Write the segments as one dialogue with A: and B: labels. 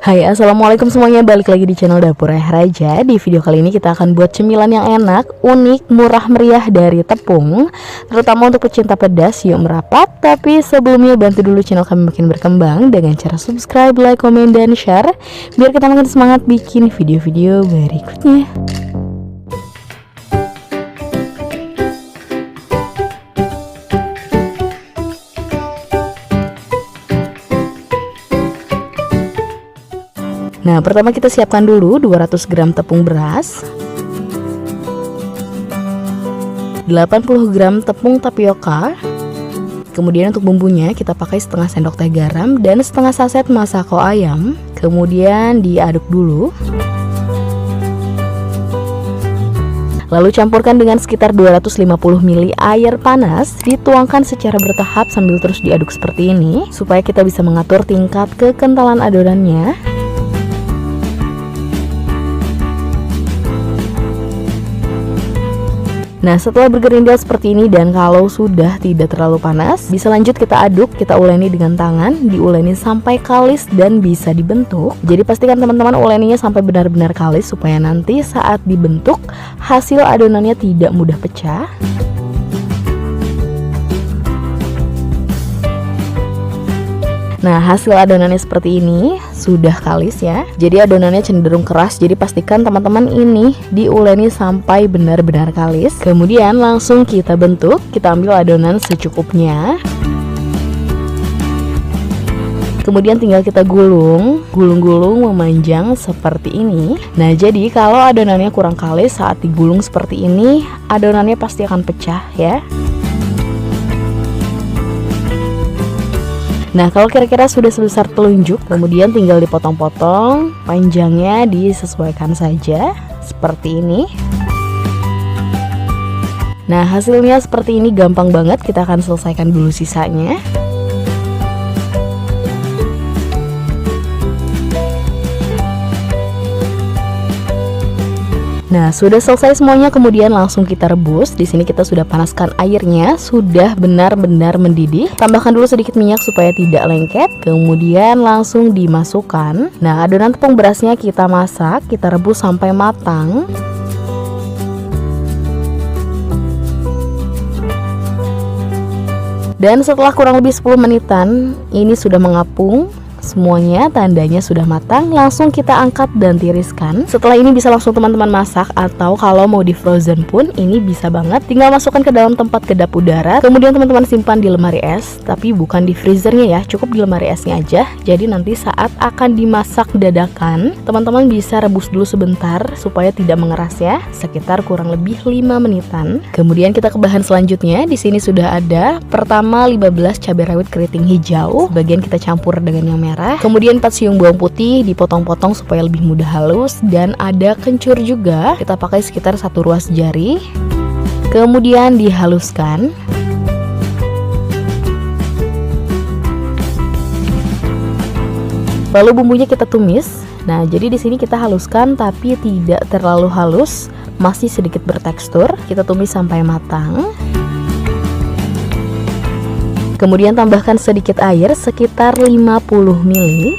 A: Hai, assalamualaikum semuanya, balik lagi di channel Dapur Ayah Raja. Di video kali ini kita akan buat cemilan yang enak, unik, murah meriah dari tepung, terutama untuk pecinta pedas. Yuk merapat. Tapi sebelumnya bantu dulu channel kami makin berkembang dengan cara subscribe, like, komen, dan share, biar kita makin semangat bikin video-video berikutnya. Nah, pertama kita siapkan dulu 200 gram tepung beras, 80 gram tepung tapioka. Kemudian untuk bumbunya kita pakai setengah sendok teh garam dan setengah saset masako ayam. Kemudian diaduk dulu. Lalu campurkan dengan sekitar 250 ml air panas, dituangkan secara bertahap sambil terus diaduk seperti ini supaya kita bisa mengatur tingkat kekentalan adonannya. Nah, setelah bergerindil seperti ini dan kalau sudah tidak terlalu panas, bisa lanjut kita aduk, kita uleni dengan tangan, diuleni sampai kalis dan bisa dibentuk. Jadi pastikan teman-teman uleninya sampai benar-benar kalis supaya nanti saat dibentuk hasil adonannya tidak mudah pecah. Nah, hasil adonannya seperti ini, sudah kalis ya. Jadi adonannya cenderung keras, jadi pastikan teman-teman ini diuleni sampai benar-benar kalis. Kemudian langsung kita bentuk, kita ambil adonan secukupnya. Kemudian tinggal kita gulung-gulung memanjang seperti ini. Nah, jadi kalau adonannya kurang kalis saat digulung seperti ini, adonannya pasti akan pecah ya. Nah, kalau kira-kira sudah sebesar telunjuk, kemudian tinggal dipotong-potong, panjangnya disesuaikan saja, seperti ini. Nah, hasilnya seperti ini, gampang banget, kita akan selesaikan dulu sisanya. Nah, sudah selesai semuanya, kemudian langsung kita rebus. Di sini kita sudah panaskan airnya, sudah benar-benar mendidih. Tambahkan dulu sedikit minyak supaya tidak lengket. Kemudian langsung dimasukkan. Nah, adonan tepung berasnya kita masak, kita rebus sampai matang. Dan setelah kurang lebih 10 menitan, ini sudah mengapung. Semuanya tandanya sudah matang, langsung kita angkat dan tiriskan. Setelah ini bisa langsung teman-teman masak, atau kalau mau di frozen pun ini bisa banget. Tinggal masukkan ke dalam tempat kedap udara, kemudian teman-teman simpan di lemari es, tapi bukan di freezernya ya, cukup di lemari esnya aja. Jadi nanti saat akan dimasak dadakan, teman-teman bisa rebus dulu sebentar supaya tidak mengeras ya, sekitar kurang lebih 5 menitan. Kemudian kita ke bahan selanjutnya. Di sini sudah ada pertama 15 cabai rawit keriting hijau, bagian kita campur dengan yang merah. Kemudian 4 siung bawang putih dipotong-potong supaya lebih mudah halus, dan ada kencur juga, kita pakai sekitar 1 ruas jari. Kemudian dihaluskan. Lalu bumbunya kita tumis. Nah, jadi di sini kita haluskan tapi tidak terlalu halus, masih sedikit bertekstur. Kita tumis sampai matang. Kemudian tambahkan sedikit air sekitar 50 ml.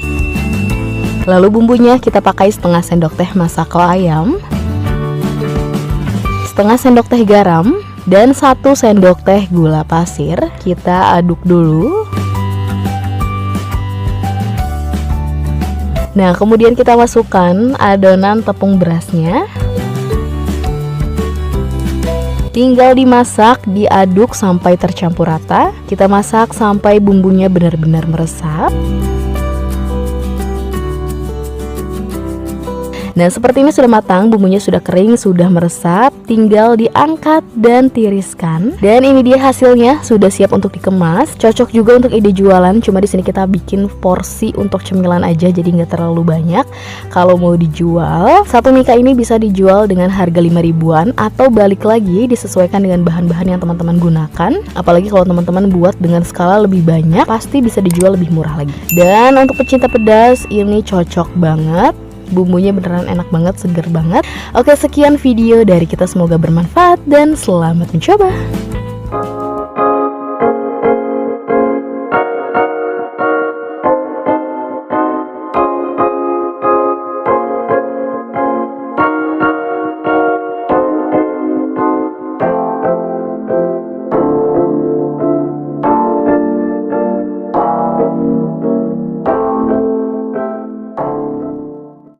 A: Lalu bumbunya kita pakai setengah sendok teh masako ayam, setengah sendok teh garam, dan 1 sendok teh gula pasir. Kita aduk dulu. Nah, kemudian kita masukkan adonan tepung berasnya. Tinggal dimasak, diaduk sampai tercampur rata. Kita masak sampai bumbunya benar-benar meresap. Nah, seperti ini sudah matang, bumbunya sudah kering, sudah meresap. Tinggal diangkat dan tiriskan. Dan ini dia hasilnya, sudah siap untuk dikemas. Cocok juga untuk ide jualan, cuma di sini kita bikin porsi untuk cemilan aja, jadi nggak terlalu banyak. Kalau mau dijual, satu mika ini bisa dijual dengan harga 5 ribuan, atau balik lagi disesuaikan dengan bahan-bahan yang teman-teman gunakan. Apalagi kalau teman-teman buat dengan skala lebih banyak, pasti bisa dijual lebih murah lagi. Dan untuk pecinta pedas, ini cocok banget. Bumbunya beneran enak banget, seger banget. Oke, sekian video dari kita, semoga bermanfaat dan selamat mencoba.